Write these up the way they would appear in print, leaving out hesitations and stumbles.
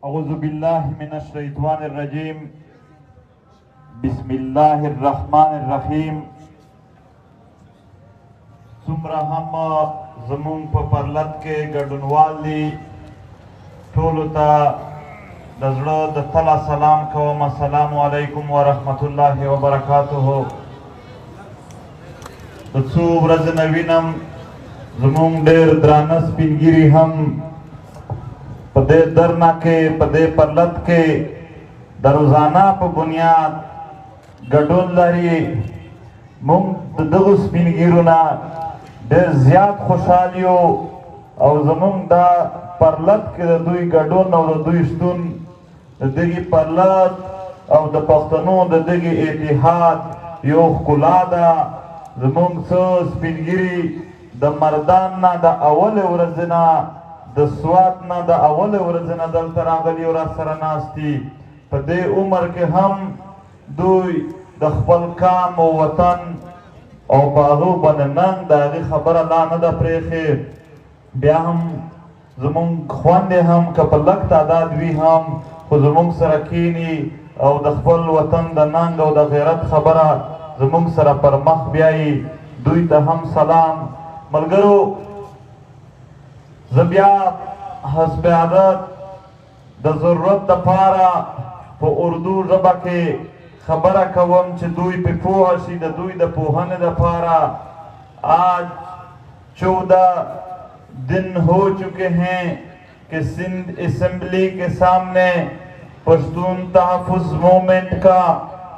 اعوذ باللہ من الشیطان الرجیم بسم اللہ الرحمن الرحیم سمرا ہم زمون پا پرلت کے گردنوال دی ٹولو تا دزڑا دتلا سلام کوم السلام علیکم ورحمت اللہ وبرکاتہ دسو برز نوینم زمون دیر درانس پنگیری ہم پدے درنا کے پدے پرلت کے دروزانہ پا بنیاد گڑون لاری مونگ دغس پینگیرونا دیر زیاد خوشحالیو او زمونگ دا پرلت کے دا دوی گڑون او دا دوی شتون دا دیگی پرلت او دا پختنو دا دیگی اتحاد یو خلادا زمونگ سوز پینگیری دا مردان نا دا اول ورزنا د سوات نا دا اول ورزنا دل تراغلی ورا سرناستی پا دے عمر کے ہم دوی دا خپل کام و وطن او باغو بننن دا اغی خبر اللہ ندا پریخے بیا ہم زمون خواندے ہم کپلک تعداد بھی ہم خو زمون سرکینی او دا خپل وطن دا ننگ او دا غیرت خبر زمون سر پر مخ بیائی دوی تا ہم سلام ملگرو زبیا حسب عادت دا ضرورت دا پارا پا اردو زبا کے خبر کوم چھ دوی پہ پوہشی دا دوی دا پوہن دا پارا آج 14 دن ہو چکے ہیں کہ سندھ اسمبلی کے سامنے پشتون تحفظ مومنٹ کا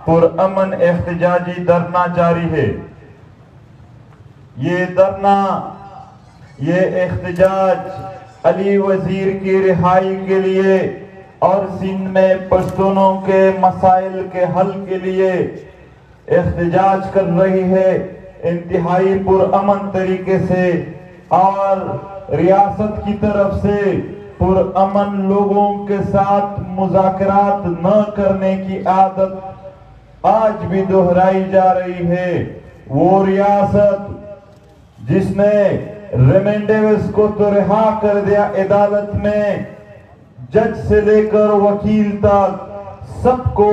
پرامن احتجاجی دھرنا جاری ہے. یہ دھرنا یہ احتجاج علی وزیر کی رہائی کے لیے اور سندھ میں پشتونوں کے مسائل کے حل کے لیے احتجاج کر رہی ہے انتہائی پرامن طریقے سے اور ریاست کی طرف سے پرامن لوگوں کے ساتھ مذاکرات نہ کرنے کی عادت آج بھی دہرائی جا رہی ہے. وہ ریاست جس نے ریمینڈیوس کو تو رہا کر دیا عدالت میں، جج سے لے کر وکیل تک سب کو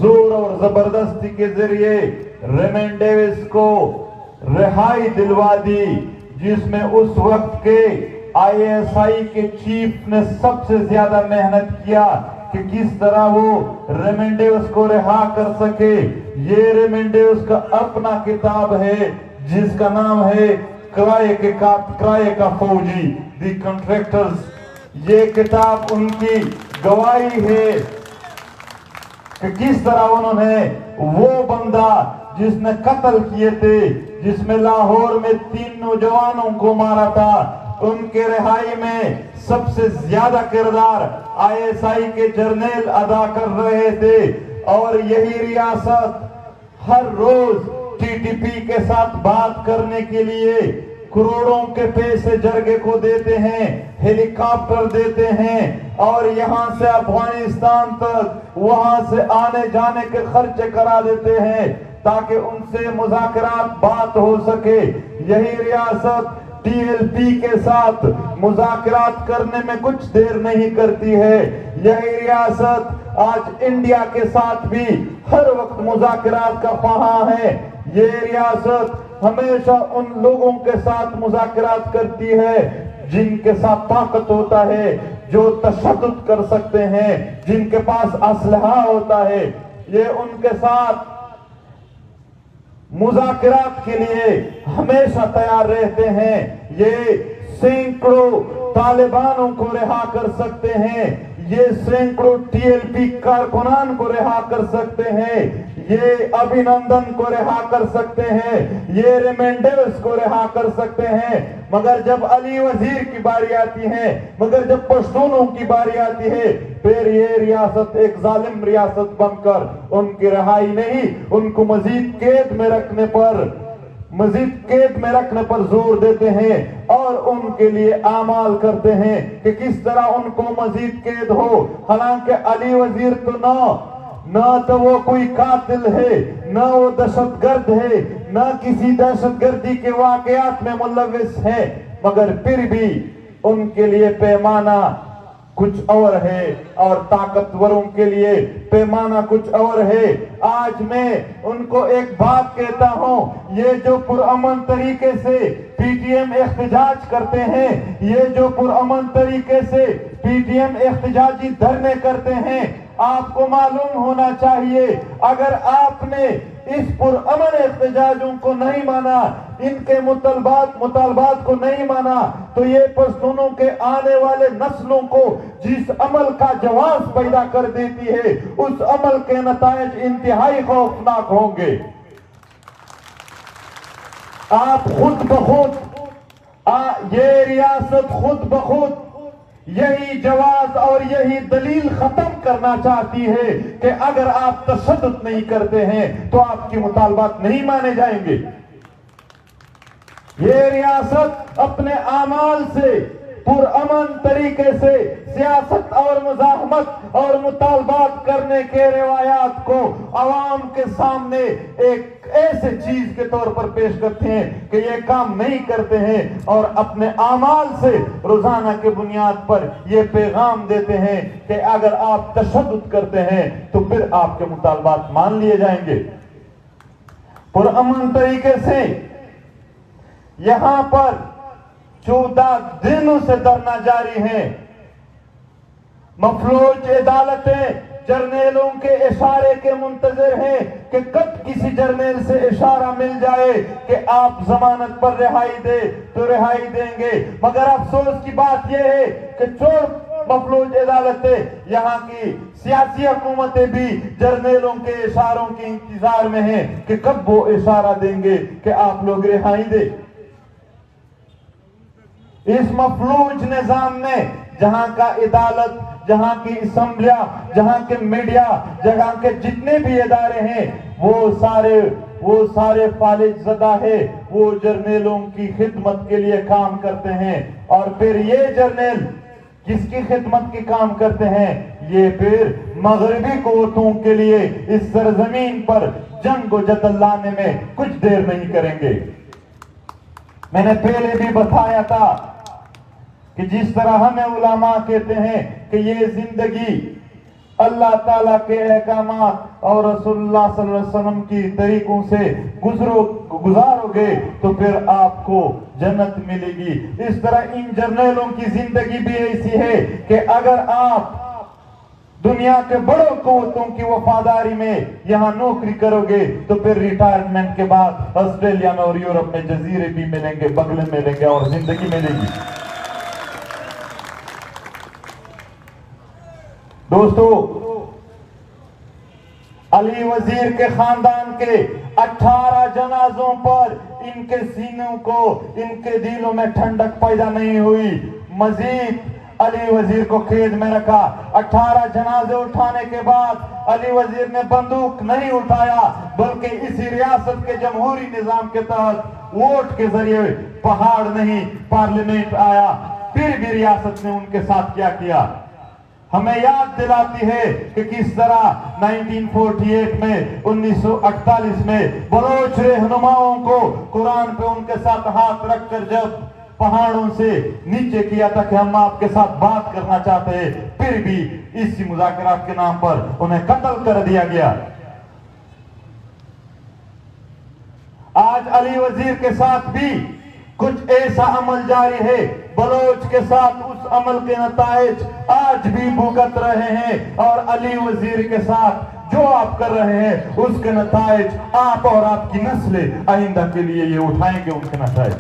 زور اور زبردستی کے ذریعے ریمینڈیوس کو رہائی دلوا دی، جس میں اس وقت کے ISI کے چیف نے سب سے زیادہ محنت کیا کہ کس طرح وہ ریمینڈیوس کو رہا کر سکے. یہ ریمینڈیوس کا اپنا کتاب ہے جس کا نام ہے کرائے کا فوجی، دی کنٹریکٹرز. یہ کتاب ان کی گواہی ہے کہ کس طرح انہوں نے وہ بندہ جس نے قتل کیے تھے، جس میں لاہور میں 3 نوجوانوں کو مارا تھا، ان کے رہائی میں سب سے زیادہ کردار ISI کے جرنیل ادا کر رہے تھے. اور یہی ریاست ہر روز TTP کے ساتھ بات کرنے کے لیے کروڑوں کے پیسے جرگے کو دیتے ہیں، ہیلی کاپٹر دیتے ہیں، اور یہاں سے افغانستان تک وہاں سے آنے جانے کے خرچے کرا دیتے ہیں تاکہ ان سے مذاکرات بات ہو سکے. یہی ریاست TLP کے ساتھ مذاکرات کرنے میں کچھ دیر نہیں کرتی ہے. یہی ریاست آج انڈیا کے ساتھ بھی ہر وقت مذاکرات کا خواہاں ہے. یہ ریاست ہمیشہ ان لوگوں کے ساتھ مذاکرات کرتی ہے جن کے ساتھ طاقت ہوتا ہے، جو تشدد کر سکتے ہیں، جن کے پاس اسلحہ ہوتا ہے. یہ ان کے ساتھ مذاکرات کے لیے ہمیشہ تیار رہتے ہیں. یہ سینکڑوں طالبانوں کو رہا کر سکتے ہیں، یہ سینکڑوں TLP کارکنان کو رہا کر سکتے ہیں، یہ ابھینندن کو رہا کر سکتے ہیں، یہ ریمینڈیوس کو رہا کر سکتے ہیں. مگر جب علی وزیر کی باری آتی ہے، مگر جب پشتونوں کی باری آتی ہے، پھر یہ ریاست ایک ظالم ریاست بن کر ان کی رہائی نہیں، ان کو مزید قید میں رکھنے پر زور دیتے ہیں اور ان کے لیے اعمال کرتے ہیں کہ کس طرح ان کو مزید قید ہو. حالانکہ علی وزیر تو نہ تو وہ کوئی قاتل ہے، نہ وہ دہشت گرد ہے، نہ کسی دہشت گردی کے واقعات میں ملوث ہے، مگر پھر بھی ان کے لیے پیمانہ کچھ اور ہے اور طاقتوروں کے لیے پیمانہ کچھ اور ہے۔ آج میں ان کو ایک بات کہتا ہوں، یہ جو پرامن طریقے سے پی ٹی ایم احتجاج کرتے ہیں، یہ جو پرامن طریقے سے پی ٹی ایم احتجاجی دھرنے کرتے ہیں، آپ کو معلوم ہونا چاہیے اگر آپ نے اس پرامن احتجاجوں کو نہیں مانا، ان کے مطالبات کو نہیں مانا، تو یہ پشتونوں کے آنے والے نسلوں کو جس عمل کا جواز پیدا کر دیتی ہے، اس عمل کے نتائج انتہائی خوفناک ہوں گے۔ آپ خود بخود یہ ریاست خود بخود یہی جواز اور یہی دلیل ختم کرنا چاہتی ہے کہ اگر آپ تشدد نہیں کرتے ہیں تو آپ کی مطالبات نہیں مانے جائیں گے۔ یہ ریاست اپنے اعمال سے پرامن طریقے سے سیاست اور مزاحمت اور مطالبات کرنے کے روایات کو عوام کے سامنے ایک ایسے چیز کے طور پر پیش کرتے ہیں کہ یہ کام نہیں کرتے ہیں، اور اپنے اعمال سے روزانہ کے بنیاد پر یہ پیغام دیتے ہیں کہ اگر آپ تشدد کرتے ہیں تو پھر آپ کے مطالبات مان لیے جائیں گے۔ پرامن طریقے سے یہاں پر 14 دنوں سے دھرنا جاری ہے۔ مفلوج عدالتیں جرنیلوں کے اشارے کے منتظر ہیں کہ کب کسی جرنیل سے اشارہ مل جائے کہ آپ ضمانت پر رہائی دے تو رہائی دیں گے، مگر افسوس کی بات یہ ہے کہ چور مفلوج عدالتیں، یہاں کی سیاسی حکومتیں بھی جرنیلوں کے اشاروں کے انتظار میں ہیں کہ کب وہ اشارہ دیں گے کہ آپ لوگ رہائی دیں۔ اس مفلوج نظام میں جہاں کا عدالت، جہاں کی اسمبلیاں، جہاں کے میڈیا، جہاں کے جتنے بھی ادارے ہیں، وہ سارے فالج زدہ ہے، وہ جرنیلوں کی خدمت کے لیے کام کرتے ہیں، اور پھر یہ جرنیل کس کی خدمت کی کام کرتے ہیں؟ یہ پھر مغربی قوتوں کے لیے اس سرزمین پر جنگ و جدل لانے میں کچھ دیر نہیں کریں گے۔ میں نے پہلے بھی بتایا تھا کہ جس طرح ہمیں علماء کہتے ہیں کہ یہ زندگی اللہ تعالیٰ کے احکامات اور رسول اللہ صلی اللہ علیہ وسلم کی طریقوں سے گزارو گے تو پھر آپ کو جنت ملے گی، اس طرح ان جرنیلوں کی زندگی بھی ایسی ہے کہ اگر آپ دنیا کے بڑوں قوتوں کی وفاداری میں یہاں نوکری کرو گے تو پھر ریٹائرمنٹ کے بعد آسٹریلیا میں اور یورپ میں جزیرے بھی ملیں گے، بنگلے ملیں گے اور زندگی ملے گی۔ دوستو، علی وزیر کے خاندان کے 18 جنازوں پر ان کے سینوں کو، ان کے دلوں میں ٹھنڈک پیدا نہیں ہوئی، مزید علی وزیر کو قید میں رکھا۔ 18 جنازے اٹھانے کے بعد علی وزیر نے بندوق نہیں اٹھایا، بلکہ اسی ریاست کے جمہوری نظام کے تحت ووٹ کے ذریعے پہاڑ نہیں پارلیمنٹ آیا، پھر بھی ریاست نے ان کے ساتھ کیا کیا۔ ہمیں یاد دلاتی ہے کہ کس طرح 1948 میں 1948 میں بلوچ رہنماؤں کو قرآن پہ ان کے ساتھ ہاتھ رکھ کر جب پہاڑوں سے نیچے کیا تھا کہ ہم آپ کے ساتھ بات کرنا چاہتے ہیں، پھر بھی اسی مذاکرات کے نام پر انہیں قتل کر دیا گیا۔ آج علی وزیر کے ساتھ بھی کچھ ایسا عمل جاری ہے، بلوچ کے ساتھ اس عمل کے نتائج آج بھی بھگت رہے ہیں، اور علی وزیر کے ساتھ جو آپ کر رہے ہیں اس کے نتائج آپ اور آپ کی نسلیں آئندہ کے لیے یہ اٹھائیں گے ان کے نتائج۔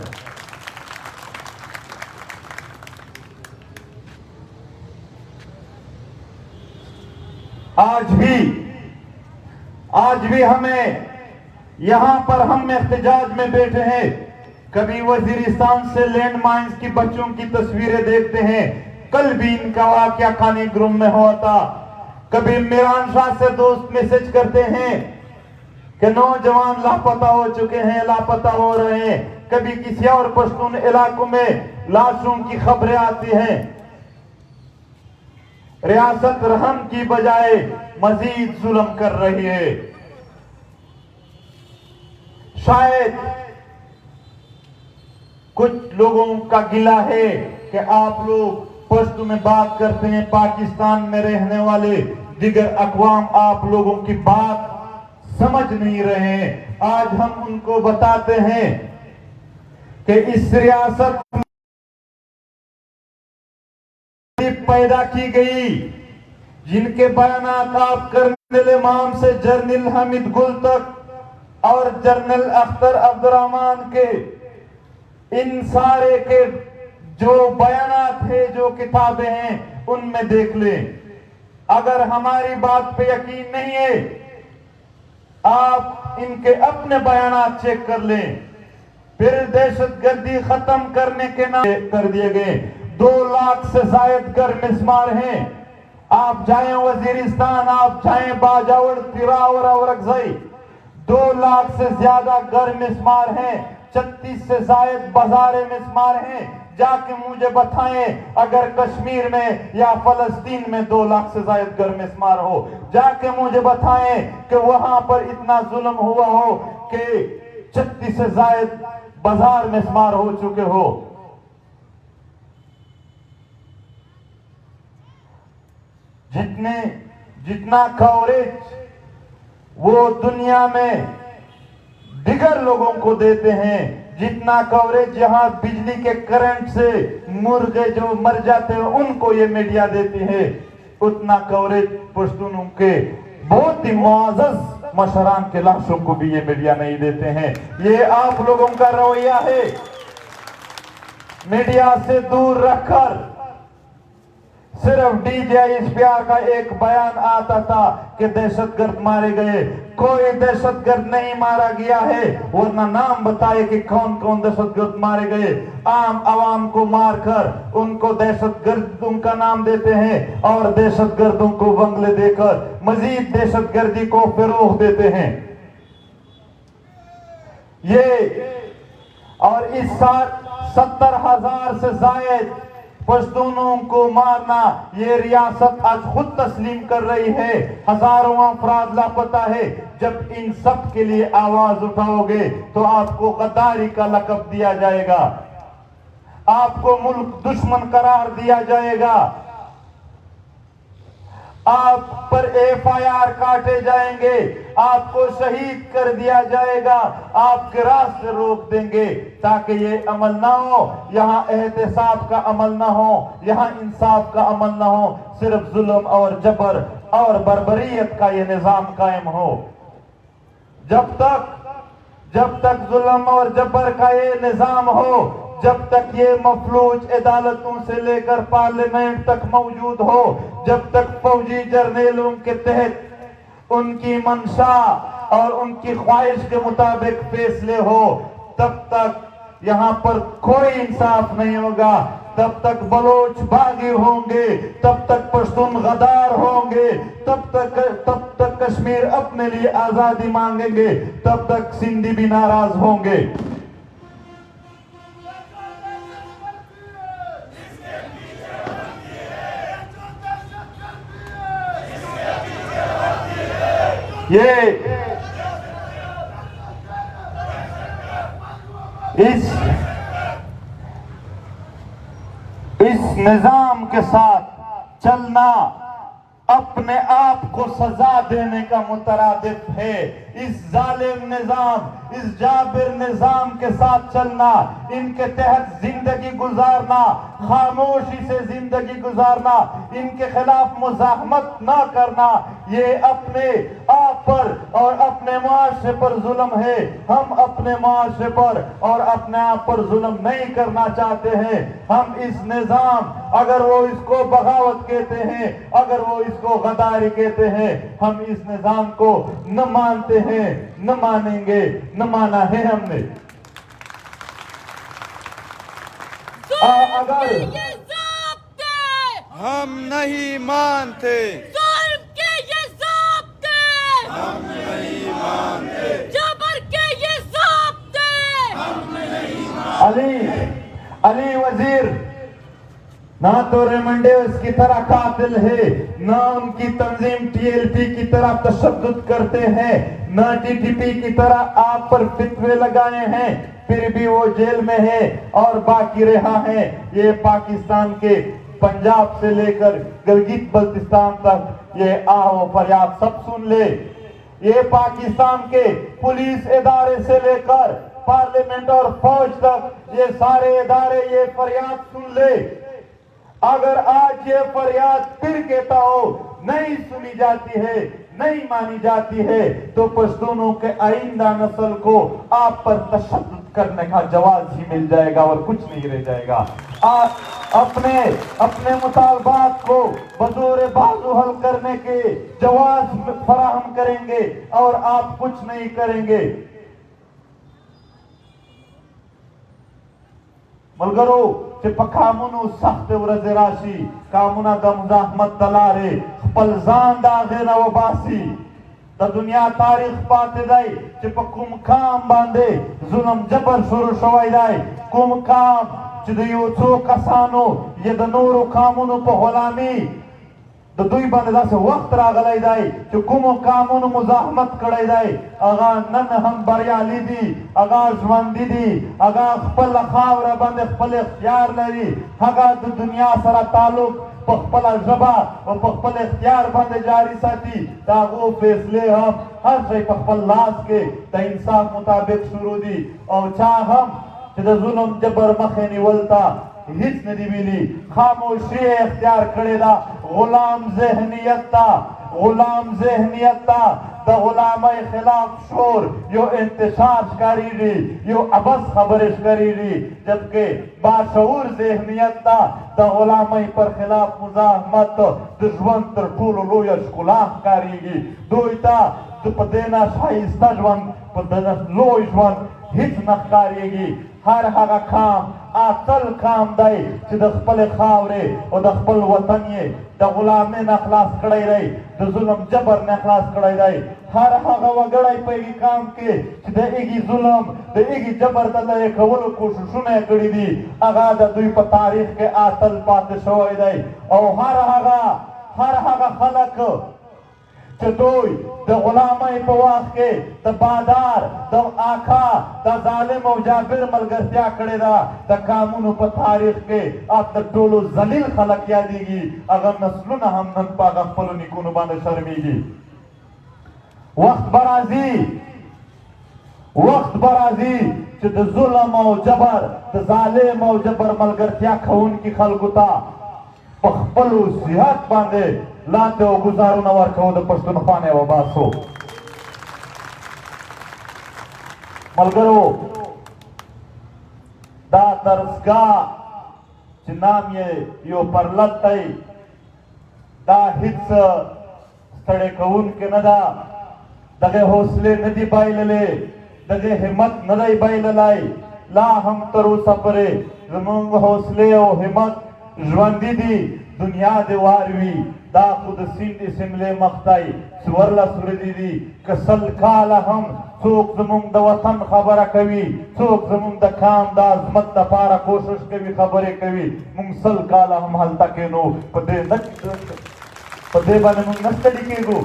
آج بھی ہمیں یہاں پر ہم احتجاج میں بیٹھے ہیں، کبھی وزیرستان سے لینڈ مائنز کی بچوں کی تصویریں دیکھتے ہیں، کل بھی ان کا واقعہ کانی گروم میں ہوا تھا، کبھی میران شاہ سے دوست میسج کرتے ہیں کہ نوجوان لاپتہ ہو چکے ہیں، لاپتہ ہو رہے ہیں، کبھی کسی اور پشتون علاقوں میں لاشوں کی خبریں آتی ہیں۔ ریاست رحم کی بجائے مزید ظلم کر رہی ہے. شاید کچھ لوگوں کا گلہ ہے کہ آپ لوگ پشتو میں بات کرتے ہیں، پاکستان میں رہنے والے دیگر اقوام آپ لوگوں کی بات سمجھ نہیں رہے ہیں. آج ہم ان کو بتاتے ہیں کہ اس ریاست پیدا کی گئی جن کے بیانات آپ کرنل امام سے جنرل حمید گل تک اور جنرل اختر عبد الرحمن کے ان سارے کے جو بیانات ہیں، جو کتابیں ہیں، ان میں دیکھ لیں. اگر ہماری بات پہ یقین نہیں ہے آپ ان کے اپنے بیانات چیک کر لیں. پھر دہشت گردی ختم کرنے کے نام کر دیے گئے 2 لاکھ سے زائد گر مسمار ہیں. آپ جائیں وزیرستان، آپ جائیں باجوڑ، تراور اور اکزئی، 2 لاکھ سے زیادہ گر مسمار ہیں. 36 سے زائد بازار مسمار ہیں. جا کے مجھے بتائیں اگر کشمیر میں یا فلسطین میں 2 لاکھ سے زائد گر مسمار ہو، جا کے مجھے بتائیں کہ وہاں پر اتنا ظلم ہوا ہو کہ 36 سے زائد بازار مسمار ہو چکے ہو. جتنا کوریج وہ دنیا میں دیگر لوگوں کو دیتے ہیں، جتنا کوریج یہاں بجلی کے کرنٹ سے مرغے جو مر جاتے ہیں ان کو یہ میڈیا دیتی ہے، اتنا کوریج پشتونوں کے بہت ہی معزز مشران کے لاشوں کو بھی یہ میڈیا نہیں دیتے ہیں. یہ آپ لوگوں کا رویہ ہے. میڈیا سے دور رکھ کر صرف D J S P R کا ایک بیان آتا تھا کہ دہشت گرد مارے گئے. کوئی دہشت گرد نہیں مارا گیا ہے، ورنہ نام بتائے کہ کون کون دہشت گرد مارے گئے. عام عوام کو مار کر ان کو دہشت گردوں کا نام دیتے ہیں اور دہشت گردوں کو بنگلے دے کر مزید دہشت گردی کو فروغ دیتے ہیں. اور اس سال 70,000 سے زائد پشتونوں کو مارنا یہ ریاست آج خود تسلیم کر رہی ہے. ہزاروں افراد لاپتہ ہے. جب ان سب کے لیے آواز اٹھاؤ گے تو آپ کو غداری کا لقب دیا جائے گا، آپ کو ملک دشمن قرار دیا جائے گا، آپ پر ایف آئی آر کاٹے جائیں گے، آپ کو شہید کر دیا جائے گا، آپ کے راستے روک دیں گے تاکہ یہ عمل نہ ہو. یہاں احتساب کا عمل نہ ہو، یہاں انصاف کا عمل نہ ہو، صرف ظلم اور جبر اور بربریت کا یہ نظام قائم ہو. جب تک ظلم اور جبر کا یہ نظام ہو، جب تک یہ مفلوج عدالتوں سے لے کر پارلیمنٹ تک موجود ہو، جب تک فوجی جرنیلوں کے تحت ان کی منشا اور ان کی خواہش کے مطابق فیصلے ہو، تب تک یہاں پر کوئی انصاف نہیں ہوگا. تب تک بلوچ باغی ہوں گے، تب تک پشتون غدار ہوں گے، تب تک کشمیر اپنے لیے آزادی مانگیں گے، تب تک سندھی بھی ناراض ہوں گے. اس نظام کے ساتھ چلنا اپنے آپ کو سزا دینے کا مترادف ہے. اس ظالم نظام، اس جابر نظام کے ساتھ چلنا، ان کے تحت زندگی گزارنا، خاموشی سے زندگی گزارنا، ان کے خلاف مزاحمت نہ کرنا، یہ اپنے آپ پر اور اپنے معاشرے پر ظلم ہے. ہم اپنے معاشرے پر اور اپنے آپ پر ظلم نہیں کرنا چاہتے ہیں. ہم اس نظام، اگر وہ اس کو بغاوت کہتے ہیں، اگر وہ اس کو غداری کہتے ہیں، ہم اس نظام کو نہ مانتے ہیں، نہ مانیں گے، نہ مانا ہے ہم نے. اگر یہ ضابطے ہم نہیں مانتے، ظلم کے یہ ضابطے ہم نہیں مانتے، جبر کے یہ ضابطے علی وزیر نہ تو ریمنڈیوس کی طرح قاتل ہے، نہ ان کی تنظیم TLP کی طرح تشدد کرتے ہیں، نہ TTP کی طرح آپ پر فتوے لگائے ہیں، پھر بھی وہ جیل میں ہے اور باقی رہا ہے۔ یہ پاکستان کے پنجاب سے لے کر گلگت بلتستان تک یہ آہ و فریاد سب سن لے۔ یہ پاکستان کے پولیس ادارے سے لے کر پارلیمنٹ اور فوج تک یہ سارے ادارے یہ فریاد سن لے۔ اگر آج یہ فریاد پھر کہتا ہو نہیں سنی جاتی ہے، نہیں مانی جاتی ہے، تو پشتونوں کے آئندہ نسل کو آپ پر تشدد کرنے کا جواز ہی مل جائے گا اور کچھ نہیں رہ جائے گا۔ آپ اپنے مطالبات کو بزور بازو حل کرنے کے جواز فراہم کریں گے اور آپ کچھ نہیں کریں گے۔ ملګرو چې په کامونو سخت ورځې راشي، کامونه د مزاحمت د لارې خپل ځان د هغې نه وباسي۔ د دنیا تاریخ پاتې دی چې په کوم کام باندې ظلم جبر شروع شوی دی، کوم کام چې د یو څو کسانو یا د نورو کامونو په غلامي د دوی باندې داسې وخت راغلی دی چې کومو کامونو مزاحمت کړی دی، هغه نن هم بریالي دي، هغه ژوندي دي، هغه خپله خاوره باندې خپل اختیار لري، هغه د دنیا سره تعلق په خپله ژبه او په خپل اختیار باندې جاری ساتي، د هغو فیصلې هم هر شی په خپل لاس کې د انصاف مطابق شروع دي، او چا هم چې د ظلم جبر مخې نیول ته هیڅ ندی ویلی، خاموشی اختیار کړې ده، غلام ذهنیت ده، غلام ذهنیت ده، د غلامۍ خلاف شور یو انتشار ښکارېږي، یو عبث خبرې ښکارېږي، جبکې باشعور ذهنیت ده، د غلامۍ پر خلاف مزاحمت د ژوند تر ټولو لویه ښکلا ښکارېږي۔ دوی ته په دې نه ښایسته ژوند، په دې لوی ژوند هیڅ نه ښکارېږي۔ هر هغه کام اتل کام دی چې د خپل خاورې او د خپل وطن یې د غلامۍ نه خلاص کړی دی، د ظلم جبر نه خلاص کړی دی۔ هر هغه وګړی په هغې کام کې چې د هغې ظلم د هغې جبر د لرې کولو کوښښونه یې کړي دي، هغه د دوی په تاریخ کې اتل پاتې شوی دی۔ او هر هغه خلک چې دوی د غلامۍ په وخت کې د بادار، د آقا، د ظالم او جابر ملګرتیا کړې ده، د کامونو په تاریخ کې د ټولو ذلیل خلک یادېږي، هغه نسلونه هم نن په هغه خپلو نیکونو باندې شرمېږي۔ وخت به راځي چې د ظلم او جبر، د ظالم او جبر ملګرتیا کوونکي خلکو ته په خپلو صحت باندې لاندې او ګزارونه ورکوو، د پښتونخوا نه یې وباسو۔ ملګرو، دا درسګاه چې نام یې یو پرلت دی، دا هیڅ ستړی کوونکې نه ده، دغې حوصلې نه دي بایللې، دغې همت نه دی بایللی، لا هم تر اوسه پورې زموږ حوصلې او همت ژوندي دي، دنیا دې وار وي، دا خو د سیند سملې مخ دی، 14 ورځې دي، که 100 کاله هم څوک زموږ د وطن خبره کوي، څوک زموږ د کام د عظمت دپاره کوشش کوي، خبرې کوي، موږ 100 کاله هم هلته کښېنو، په دې باندې موږ نه ستړي کېږو۔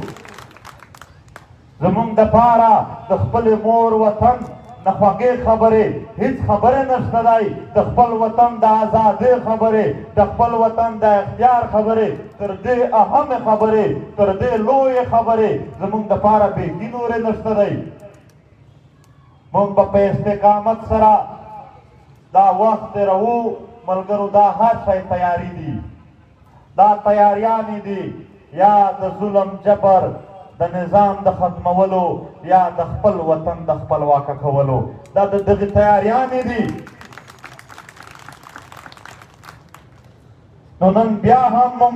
زموږ دپاره د خپلې مور وطن د خوږې خبرې هیڅ خبرې نشته دی، د خپل وطن د ازادۍ خبرې، د خپل وطن د اختیار خبرې، تر دې اهمې خبرې، تر دې لویې خبرې زموږ دپاره بیخي نورې نشته دی۔ موږ به په استقامت سره دا وخت تېروو ملګرو، دا هر شی تیاري دي، دا تیاریانې دي، یا د ظلم جبر د نظام د ختمولو یا د خپل وطن د خپلواکه کولو، دا د دغې تیاریانې دي۔ نو نن بیا هم موږ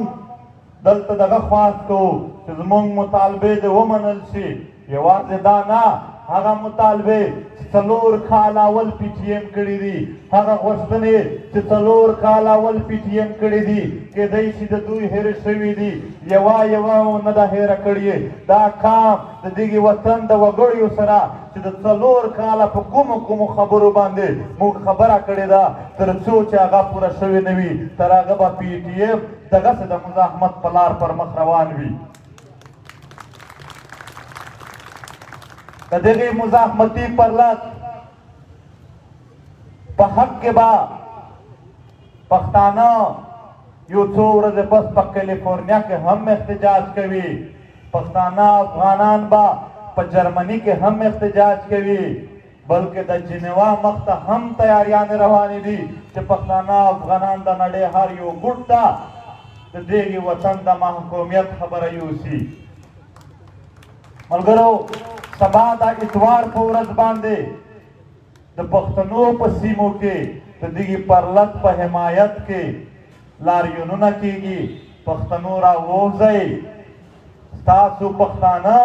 دلته دغه خواست کوو چې زموږ مطالبې دې ومنل شي، یوازې دا نه هغه مطالبه څلور کال اول پی ټی ایم کړی دي، هغه غوښتنې چې څلور کال اول پی ټی ایم کړی دي کېدای شي د دوی هېرې شوي دي، یوه نه ده هېره کړې. دا کام د دغې وطن د وګړیو سره چې د څلور کاله په کومو خبرو باندې موږ خبره کړې ده، تر څو چې هغه پوره شوې نه وي تر هغه به پی ټي ایم دغسې د مزاحمت په لار پر مخ روان وي. د دغې مزاحمتي پرلت په حق کې به پښتانه یو څو ورځې پس په کیلیفورنیا کې هم احتجاج کوي، پښتانه افغانان به په جرمني کې هم احتجاج کوي، بلکې د جنیوا مخ ته هم تیاریانې روانې دي چې پښتانه افغانان د نړۍ هر یو ګوټ ته د دغې وطن د محکومیت خبره یوسي. ملګرو، سبا د اتوار په ورځ باندې د پښتنو په سیمو کې د دغې پرلت په حمایت کې لاریونونه کېږي. پښتنو راووځئ، ستاسو پښتانه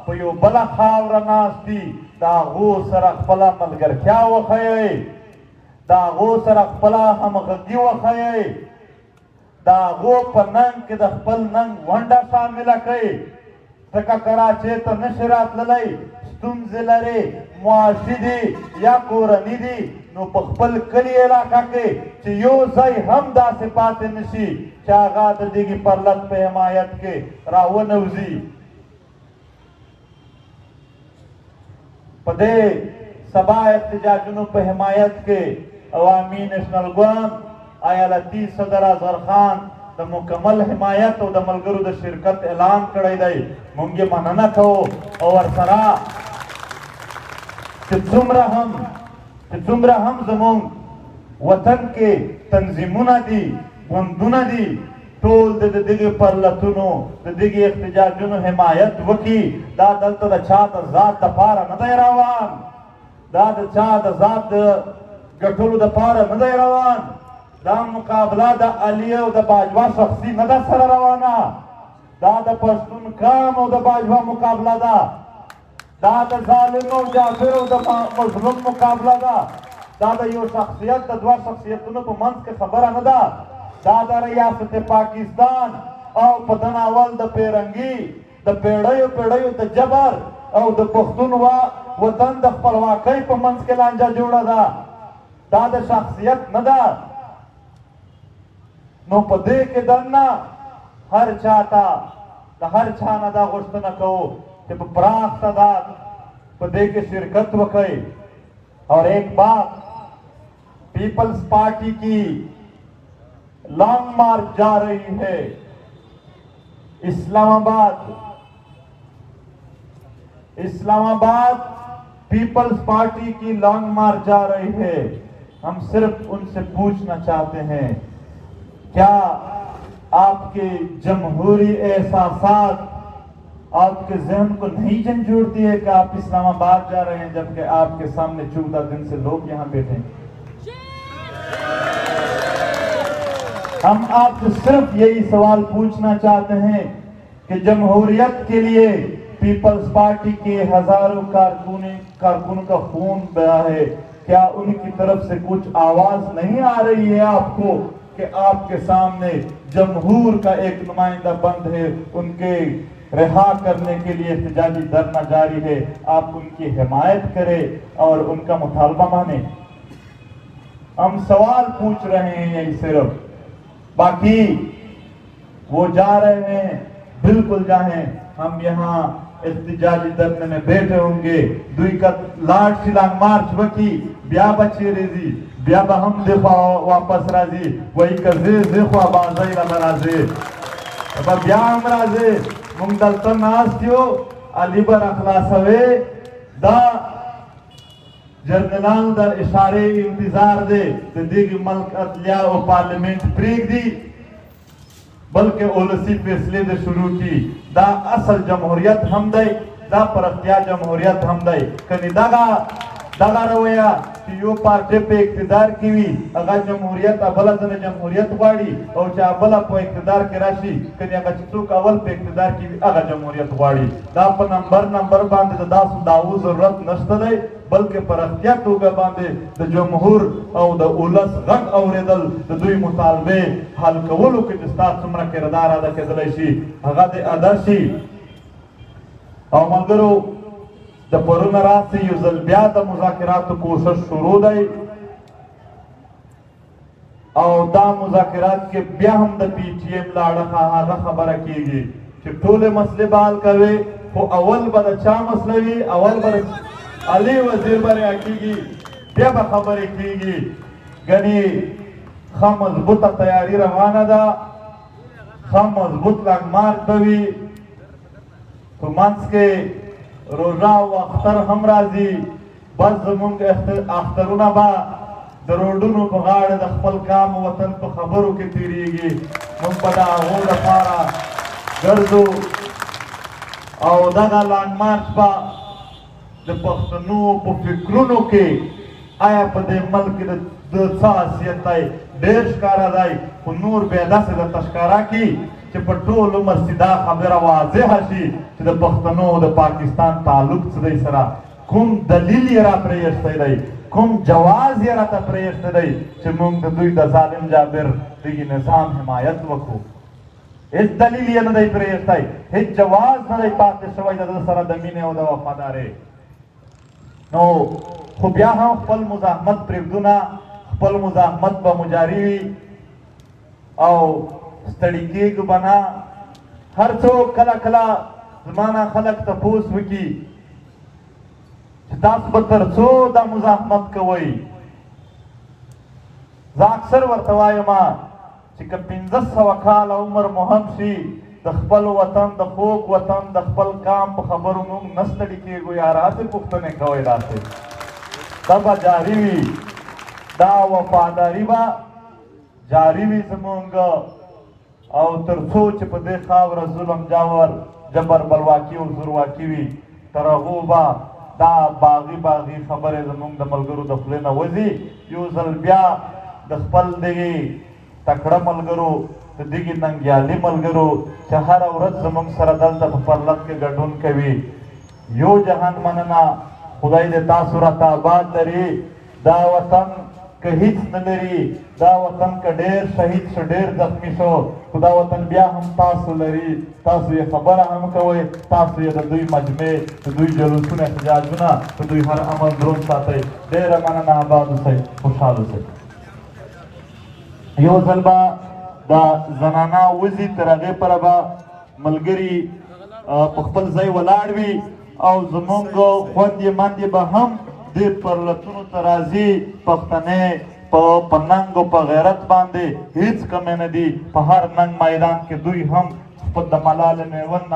په یو بله خاوره ناست دي، د هغو سره خپله ملګرتیا وښیئ، د هغو سره خپله همغږي وښیئ، د هغو په ننګ کې د خپل ننګ ونډه شامله کړئ. ځکه کراچۍ ته نشي راتللی، ستونزې لرې، معاشي دي یا کورني دي، نو په خپل کلي علاقه کې چې یو ځای هم داسې پاتې نشي چې هغه د دغې پرلت په حمایت کې راونوځي. په دې سبا احتجاجونو په حمایت کې عوامي نیشنل ګوند ایالتي صدر اظهر خان د مکمل حمایت او د ملګرو د شرکت اعلان کړی دی. موږ یې مننه کوو او ورسره چې څومره هم زموږ وطن کې تنظیمونه دي، ګوندونه دي، ټول د دغې پرلتونو د دغې احتجاجونو حمایت وکړي. دا دلته د چا د ذات دپاره نه دی روان، دا د چا د ذات د ګټلو دپاره نه دی روان، دا مقابله د علي او د باجوه شخصي نه ده سره روانه، دا د پښتون قام او د باجوه مقابله ده، دا د ظالم او جابر او د مظلوم مقابله ده، دا د یو شخصیت د دوه شخصیتونو په منځ کې خبره نه ده، دا د ریاست پاکستان او په تناول د پیرنګي د پیړیو د جبر او د پښتون وطن د خپلواکۍ په منځ کې لانجه جوړه ده، دا د شخصیت نه ده. نو په دې کې دننه هر چاته د هر چا نه دا غوښتنه کوو کہ پراخ تعداد په دې کې شرکت وکړي. اور ایک بات، پیپلز پارٹی کی لانگ مارچ جا رہی ہے اسلام آباد پیپلز پارٹی کی لانگ مارچ جا رہی ہے. ہم صرف ان سے پوچھنا چاہتے ہیں، کیا آپ کے جمہوری احساسات آپ کے ذہن کو نہیں جھنجھوڑتی ہے کہ آپ اسلام آباد جا رہے ہیں جبکہ آپ کے سامنے 14 دن سے لوگ یہاں بیٹھے ہیں؟ ہم آپ سے صرف یہی سوال پوچھنا چاہتے ہیں کہ جمہوریت کے لیے پیپلز پارٹی کے ہزاروں کارکنوں کا خون بہا ہے، کیا ان کی طرف سے کچھ آواز نہیں آ رہی ہے آپ کو کہ آپ کے سامنے جمہور کا ایک نمائندہ بند ہے، ان کے رہا کرنے کے لیے احتجاجی دھرنا جاری ہے، آپ ان کی حمایت کریں اور ان کا مطالبہ مانیں؟ ہم سوال پوچھ رہے ہیں یہی صرف، باقی وہ جا رہے ہیں، بالکل جائیں. ہم یہاں احتجاجی دھرنے میں بیٹھے ہوں گے. دوی کا لاٹ سی لانگ مارچ وکی بیا بچی ریزی بیا با ہم دفاع واپس رازی وہی کا زیخوا بازائی لما رازی بیا ہم رازی مونگ دلتا ناستیو علی بر اخلاصوے دا جرنلان در اشارے انتظار دے دیگی ملک عدلیہ و پارلیمنٹ پریگ دی بلکہ اولسی فیصلے دے شروع کی. دا اصل جمہوریت ہم دے، دا پر اختیار جمہوریت ہم دے. کنی داگا رویا چې یو پارټي په اقتدار کې وي هغه جمهوریت بله ځنه جمهوریت غواړي او چې بله په اقتدار کې راشي کنې هغه چې څوک اول په اقتدار کې وي هغه جمهوریت غواړي دا په نمبر باندې د داسو دعوو ضرورت نشته دی بلکې په رښتیا توګه باندې د جمهور او د ولس غږ اورېدل د دوی مطالبې حل کولو کې چې ستا څومره کردار ادا کېدلی شي هغه دې ادا شي او ملګرو د پرونه راسې یو ځل بیا د مذاکراتو کوشش شروع دی او دا مذاکرات کې بیا هم د پی ټی ایم له اړخه هغه خبره کېږي چې ټولې مسلې به حل کوي خو اول به د چا مسله وي اول به علي وزیر به راکېږي بیا به خبرې کېږي ګنې ښه مضبوطه تیاري روانه ده ښه مضبوط لنګمارچ به وي په منځ کې روژه او اختر هم راځي بس زمونږ اخترونه به د روډونو په غاړه د خپل کام وطن په خبرو کې تېرېږي موږ به د هغو لپاره ګرځو او دغه لانګ مارچ به د پښتنو په فکرونو کې آیا په دې ملک کې د څه حیثیت دی ډېر ښکاره دی خو نور بیا داسې درته ښکاره کړي چې په ټول عمر دا خبره واضحه شي چې د پښتنو د پاکستان تعلق څه دی سره کوم دلیل یې را پرېښتی دی کوم جواز یې راته پرېښتی دی چې موږ د دوی د ظالم جابر دغه نظام حمایت وکړو هیڅ دلیل یې نه دی پرېښتی هیڅ جواز نه دی پاتې شوی د ده سره د مینې او د وفادارۍ نو خو بیا هم خپل مزاحمت پرېږدو نه خپل مزاحمت به مجاري وي او ستړي کېږو به نه هر څوک کله کله زما نه خلک تپوس وکړي چې تاسو به تر څو دا مزاحمت کوئ زه اکثر ورته وایم چې که 1500 کاله عمر مو هم شي د خپل وطن د خوږ وطن د خپل کام په خبرو موږ نه ستړي کېږو یاره هسې پوښتنې کوئ داسې دا به جاري وي دا وفاداري به جاري وي زمونږ او تر څو چې په دې خاوره ظلم جبر بلواکي او زورواکي وي تر هغو به دا باغي خبرې زمونږ د ملګرو د خولې نه وځي یو ځل بیا د خپل دغې تکړه ملګرو د دغې ننګیالي ملګرو چې هره ورځ زمونږ سره دلته په پرلط کې ګډون کوي یو جهان مننه خدای دې تاسو راته آباد لري دا وطن که هیڅ نه لري دا وطن که ډېر شهید شو ډېر زخمي شو خو دا وطن بیا هم تاسو لري تاسو یې خبره هم کوئ تاسو یې د دوی مجمع د دوی جلوسونه احتجاجونه د دوی هر عمل دروند ساتئ ډېره مننه آباد اوسئ خوشحال اوسئ یو ځل به دا زنانه وځي تر هغې پره به ملګري په خپل ځای ولاړ وي او زمونږ خویندې میندې به هم دې پرلتونو ته راځي پښتنې په ننګ او په غیرت باندې هیڅ کمی نه دي په هر ننګ میدان کې دوی هم خپل د ملالې میوند